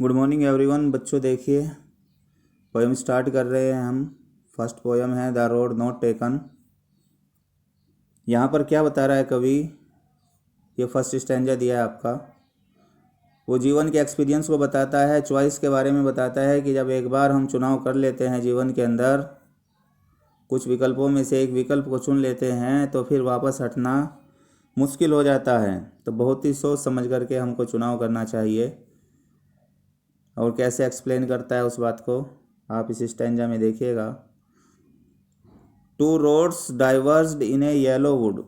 Good morning everyone. बच्चों देखिए, poem start कर रहे हैं हम। फर्स्ट पोएम है द रोड नॉट टेकन। यहाँ पर क्या बता रहा है कवि? ये फर्स्ट स्टैंजा दिया है आपका। वो जीवन के एक्सपीरियंस को बताता है, चॉइस के बारे में बताता है कि जब एक बार हम चुनाव कर लेते हैं जीवन के अंदर, कुछ विकल्पों में से एक विकल्प को चुन लेते हैं तो फिर वापस हटना मुश्किल हो जाता है। तो बहुत ही सोच समझ करके हमको चुनाव करना चाहिए। और कैसे एक्सप्लेन करता है उस बात को आप इस स्टैंजा में देखिएगा। Two roads divorced in A yellow would.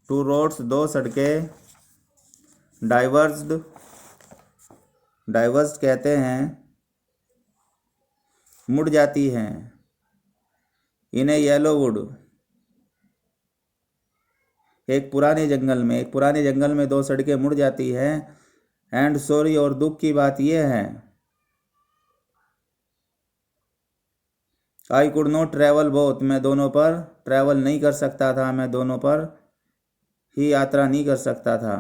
Two roads, दो सड़कें, डाइवर्स्ड, डाइवर्स्ड कहते हैं मुड़ जाती हैं। इन ए येलो वुड, एक पुराने जंगल में दो सड़कें मुड़ जाती हैं। एंड सॉरी, और दुख की बात यह है, I could not travel both, मैं दोनों पर ट्रैवल नहीं कर सकता था, मैं दोनों पर ही यात्रा नहीं कर सकता था।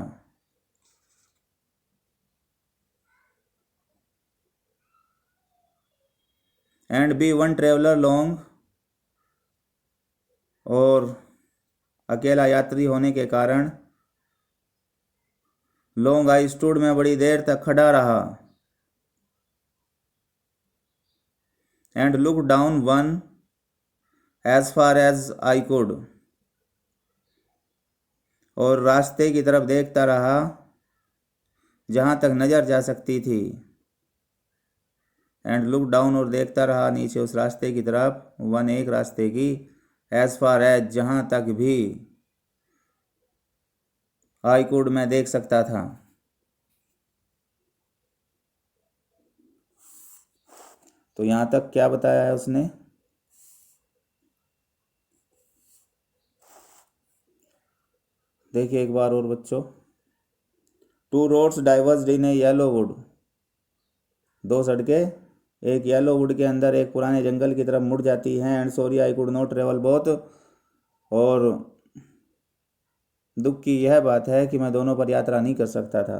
And be one traveller long, और अकेला यात्री होने के कारण लॉन्ग आई स्टूड, मैं बड़ी देर तक खड़ा रहा। And look down one as far as I could, और रास्ते की तरफ देखता रहा जहाँ तक नज़र जा सकती थी। एंड लुक डाउन, और देखता रहा नीचे उस रास्ते की तरफ, वन एक रास्ते की, एज फार एज जहाँ तक भी, आई कुड मैं देख सकता था। तो यहाँ तक क्या बताया है उसने? देखिए एक बार और बच्चों। Two roads divorced in A yellow would, दो सड़कें एक येलो वुड के अंदर एक पुराने जंगल की तरफ मुड़ जाती हैं। And sorry I could not travel both, और दुख की यह बात है कि मैं दोनों पर यात्रा नहीं कर सकता था।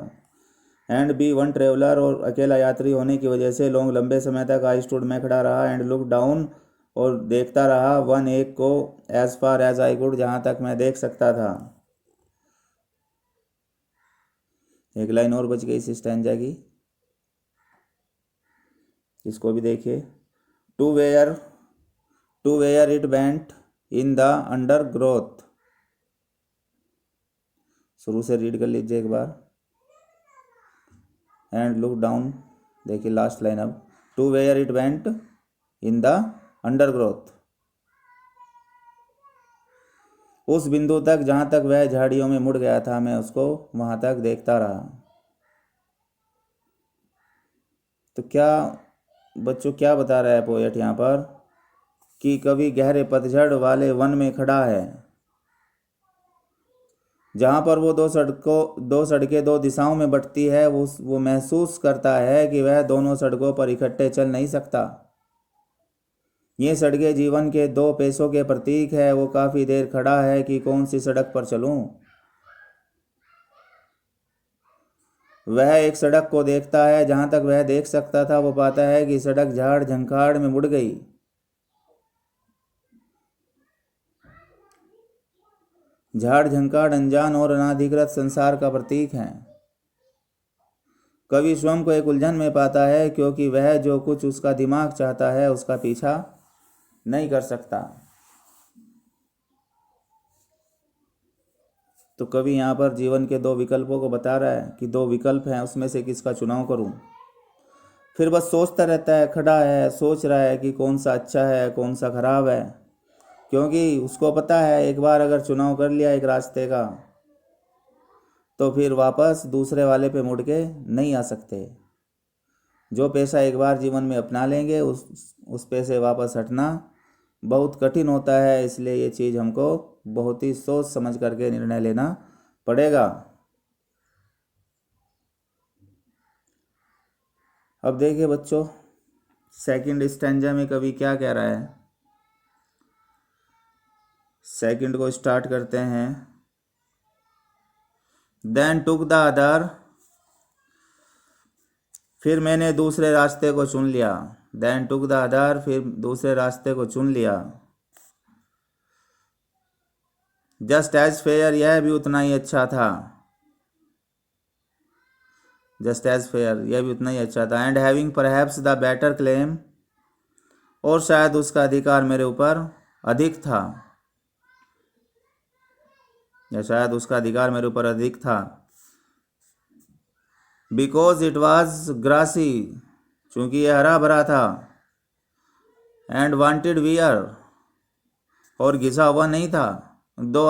एंड बी वन ट्रेवलर, और अकेला यात्री होने की वजह से लॉन्ग लंबे समय तक आई स्टूड मैं खड़ा रहा। एंड लुक डाउन, और देखता रहा वन एक को, as far as I could जहाँ तक मैं देख सकता था। एक लाइन और बच गई इस स्टैंजा की, इसको भी देखिए। To where it went in the undergrowth. शुरू से रीड कर लीजिए एक बार। एंड लुक डाउन, देखिए लास्ट लाइन अब। To where it went in the undergrowth, उस बिंदु तक जहाँ तक वह झाड़ियों में मुड़ गया था, मैं उसको वहाँ तक देखता रहा। तो क्या बच्चों, क्या बता रहा है पोएट यहाँ पर? कि कवि गहरे पतझड़ वाले वन में खड़ा है, जहाँ पर वो दो सड़कें दो दिशाओं में बंटती है। वो महसूस करता है कि वह दोनों सड़कों पर इकट्ठे चल नहीं सकता। ये सड़कें जीवन के दो पेशों के प्रतीक है। वो काफ़ी देर खड़ा है कि कौन सी सड़क पर चलूं। वह एक सड़क को देखता है, जहाँ तक वह देख सकता था वो पाता है कि सड़क झाड़ झंखाड़ में मुड़ गई। झाड़ झंखाड़ अनजान और अनाधिकृत संसार का प्रतीक है। कवि स्वयं को एक उलझन में पाता है, क्योंकि वह जो कुछ उसका दिमाग चाहता है उसका पीछा नहीं कर सकता। तो कवि यहाँ पर जीवन के दो विकल्पों को बता रहा है कि दो विकल्प हैं, उसमें से किसका चुनाव करूं। फिर बस सोचता रहता है, खड़ा है, सोच रहा है कि कौन सा अच्छा है कौन सा खराब है, क्योंकि उसको पता है एक बार अगर चुनाव कर लिया एक रास्ते का तो फिर वापस दूसरे वाले पे मुड़ के नहीं आ सकते। जो पेशा एक बार जीवन में अपना लेंगे उस पे से वापस हटना बहुत कठिन होता है। इसलिए ये चीज़ हमको बहुत ही सोच समझ करके निर्णय लेना पड़ेगा। अब देखिए बच्चों, सेकंड स्टैंजा में कवि क्या कह रहा है। सेकंड को स्टार्ट करते हैं। देन टुक द अदर फिर मैंने दूसरे रास्ते को चुन लिया। देन टुक द अदर, फिर दूसरे रास्ते को चुन लिया। जस्ट एज फेयर, यह भी उतना ही अच्छा था। जस्ट एज फेयर, यह भी उतना ही अच्छा था। And having perhaps the better claim, और शायद उसका अधिकार मेरे ऊपर अधिक था, या शायद उसका अधिकार मेरे ऊपर अधिक था। बिकॉज इट वॉज ग्रासी, चूंकि यह हरा भरा था। एंड वांटेड वियर, और घिसा हुआ नहीं था। दो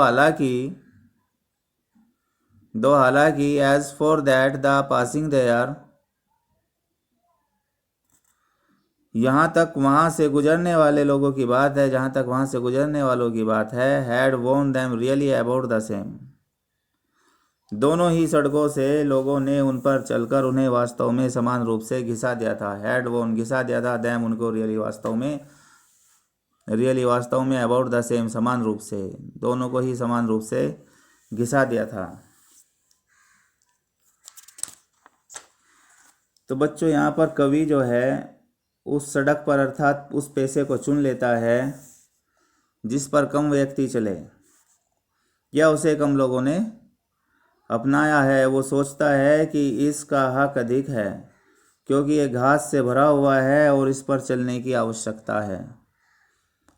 हालांकि as for that the passing there, यहाँ तक वहाँ से गुजरने वाले लोगों की बात है, जहाँ तक वहाँ से गुजरने वालों की बात है, had worn them really about the same, दोनों ही सड़कों से लोगों ने उन पर चलकर उन्हें वास्तव में समान रूप से घिसा दिया था। हैड वॉर्न, घिसा दिया था। देम, उनको। रियली, वास्तव में अबाउट द सेम, समान रूप से, दोनों को ही समान रूप से घिसा दिया था। तो बच्चों, यहाँ पर कवि जो है उस सड़क पर अर्थात उस पेशे को चुन लेता है जिस पर कम व्यक्ति चले या उसे कम लोगों ने अपनाया है। वो सोचता है कि इसका हक अधिक है क्योंकि ये घास से भरा हुआ है और इस पर चलने की आवश्यकता है।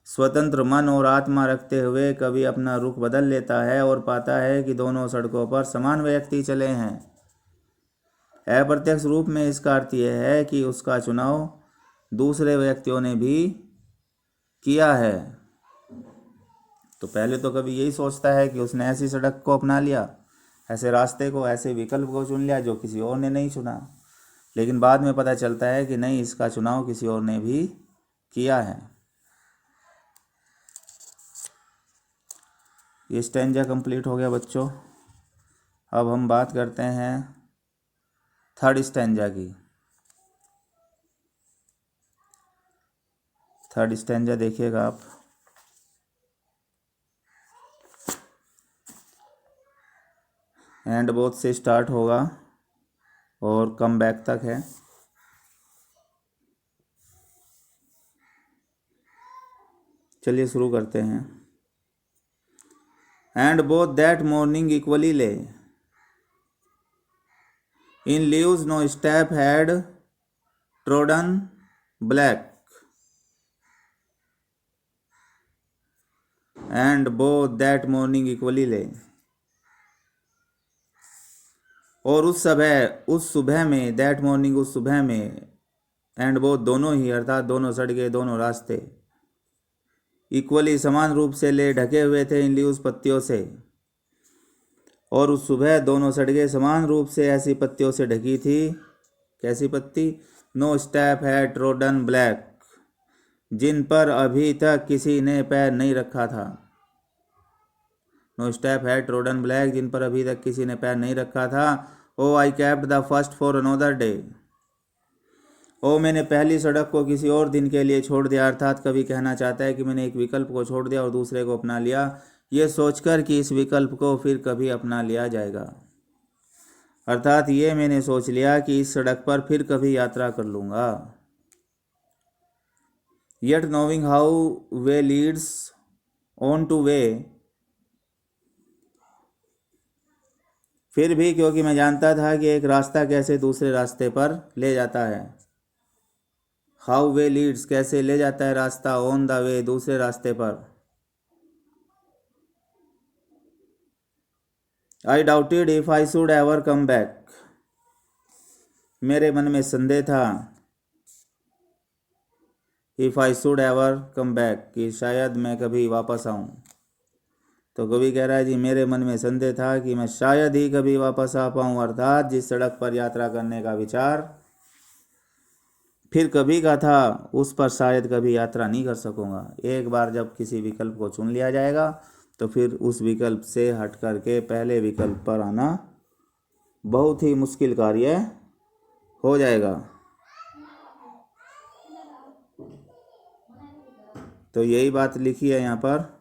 स्वतंत्र मन और आत्मा रखते हुए कवि अपना रुख बदल लेता है और पाता है कि दोनों सड़कों पर समान व्यक्ति चले हैं। अप्रत्यक्ष रूप में इसका अर्थ यह है कि उसका चुनाव दूसरे व्यक्तियों ने भी किया है। तो पहले तो कभी यही सोचता है कि उसने ऐसी सड़क को अपना लिया, ऐसे रास्ते को, ऐसे विकल्प को चुन लिया जो किसी और ने नहीं चुना, लेकिन बाद में पता चलता है कि नहीं, इसका चुनाव किसी और ने भी किया है। ये स्टैंजा कंप्लीट हो गया बच्चों। अब हम बात करते हैं थर्ड स्टैंजा की। थर्ड स्टैंजा देखिएगा आप। एंड बोथ से स्टार्ट होगा और कम बैक तक है। चलिए शुरू करते हैं। And both that morning equally lay in leaves no step had trodden black and both that morning equally lay, और उस सुबह में, दैट मॉर्निंग, उस सुबह में, एंड बोथ, दोनों ही, अर्थात दोनों सड़कें, दोनों रास्ते, इक्वली, समान रूप से, ले, ढके हुए थे, इन लीव्स, पत्तियों से, और उस सुबह दोनों सड़कें समान रूप से ऐसी पत्तियों से ढकी थी। कैसी पत्ती? No step has trodden black, जिन पर अभी तक किसी ने पैर नहीं रखा था। No step has trodden black, जिन पर अभी तक किसी ने पैर नहीं रखा था। Oh I kept the first for another day, oh मैंने पहली सड़क को किसी और दिन के लिए छोड़ दिया। अर्थात कभी कहना चाहता है कि मैंने एक विकल्प को छोड़ दिया और दूसरे को अपना लिया, ये सोचकर कि इस विकल्प को फिर कभी अपना लिया जाएगा। अर्थात ये मैंने सोच लिया कि इस सड़क पर फिर कभी यात्रा कर लूँगा। Yet नोविंग how way Leeds on two way, फिर भी क्योंकि मैं जानता था कि एक रास्ता कैसे दूसरे रास्ते पर ले जाता है। हाउ वे लीड्स, कैसे ले जाता है रास्ता, ऑन द वे, दूसरे रास्ते पर। आई doubted if I should ever come back, मेरे मन में संदेह था, if I should ever come back, कि शायद मैं कभी वापस आऊं। तो कवि कह रहा है जी, मेरे मन में संदेह था कि मैं शायद ही कभी वापस आ पाऊं। अर्थात जिस सड़क पर यात्रा करने का विचार फिर कभी का था, उस पर शायद कभी यात्रा नहीं कर सकूंगा। एक बार जब किसी विकल्प को चुन लिया जाएगा तो फिर उस विकल्प से हट करके पहले विकल्प पर आना बहुत ही मुश्किल कार्य हो जाएगा। तो यही बात लिखी है यहाँ पर।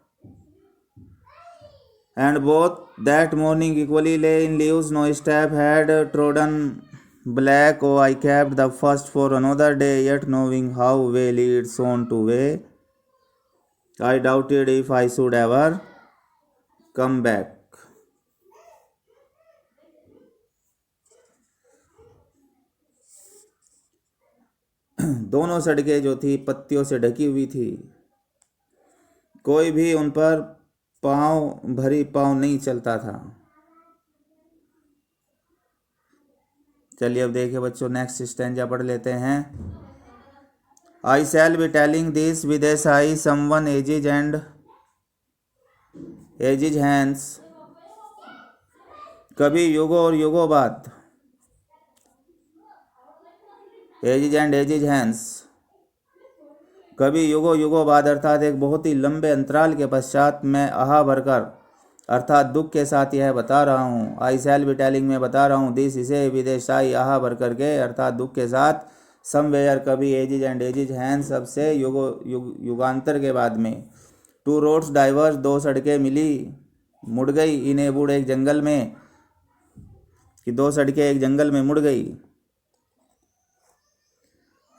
And both that morning equally lay in leaves no step had trodden black, oh, I kept the first for another day, yet knowing how well it's on to way, I doubted if I should ever come back. दोनों सड़कें जो थी पत्तियों से ढकी हुई थी, कोई भी उन पर भरी पाँव नहीं चलता था। चलिए अब देखिए बच्चों, नेक्स्ट स्टैंजा पढ़ लेते हैं। I shall be telling this with a sigh somewhere ages and ages hence. कभी युगों और युगों बाद, एजिज एंड एजिज हैंड्स, कभी युगों युगों बाद अर्थात एक बहुत ही लंबे अंतराल के पश्चात मैं आहा भरकर अर्थात दुख के साथ यह बता रहा हूँ। आई शैल बी टेलिंग में बता रहा हूँ, दिस इसे विदेशाई आहा भर करके अर्थात दुख के साथ, समवेयर कभी, एजिज एंड एजिज हैंड सबसे युगांतर के बाद में। टू रोड्स डाइवर्स, दो सड़कें मिली मुड़ गई, इन ए वुड एक जंगल में, कि दो सड़कें एक जंगल में मुड़ गई।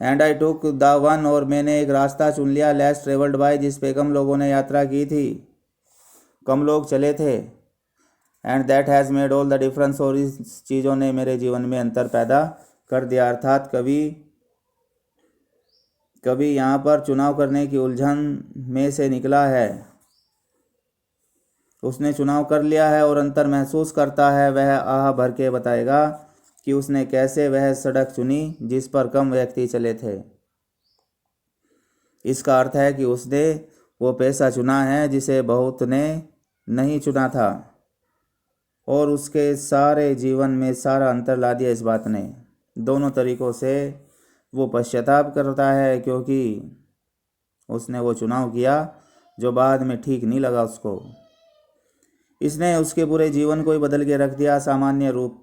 And I took the one, और मैंने एक रास्ता चुन लिया, लेस ट्रेवल्ड बाय, जिस पे कम लोगों ने यात्रा की थी, कम लोग चले थे। And that has made all the difference, और इस चीज़ों ने मेरे जीवन में अंतर पैदा कर दिया। अर्थात कभी यहाँ पर चुनाव करने की उलझन में से निकला है, उसने चुनाव कर लिया है और अंतर महसूस करता है, वह आह भर के बताएगा कि उसने कैसे वह सड़क चुनी जिस पर कम व्यक्ति चले थे। इसका अर्थ है कि उसने वो पेशा चुना है जिसे बहुत ने नहीं चुना था, और उसके सारे जीवन में सारा अंतर ला दिया इस बात ने। दोनों तरीक़ों से वो पश्चाताप करता है, क्योंकि उसने वो चुनाव किया जो बाद में ठीक नहीं लगा उसको। इसने उसके पूरे जीवन को ही बदल के रख दिया। सामान्य रूप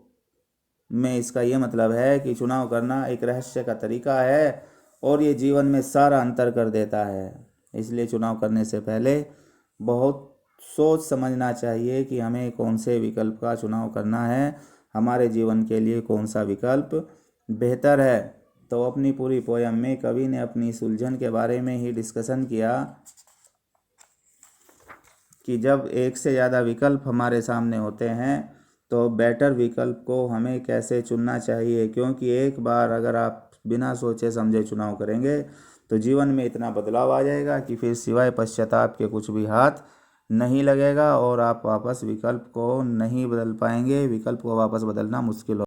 में इसका ये मतलब है कि चुनाव करना एक रहस्य का तरीका है, और ये जीवन में सारा अंतर कर देता है। इसलिए चुनाव करने से पहले बहुत सोच समझना चाहिए कि हमें कौन से विकल्प का चुनाव करना है, हमारे जीवन के लिए कौन सा विकल्प बेहतर है। तो अपनी पूरी पोयम में कवि ने अपनी इस उलझन के बारे में ही डिस्कशन किया कि जब एक से ज़्यादा विकल्प हमारे सामने होते हैं तो बेटर विकल्प को हमें कैसे चुनना चाहिए, क्योंकि एक बार अगर आप बिना सोचे समझे चुनाव करेंगे तो जीवन में इतना बदलाव आ जाएगा कि फिर सिवाय पश्चाताप के कुछ भी हाथ नहीं लगेगा, और आप वापस विकल्प को नहीं बदल पाएंगे। विकल्प को वापस बदलना मुश्किल हो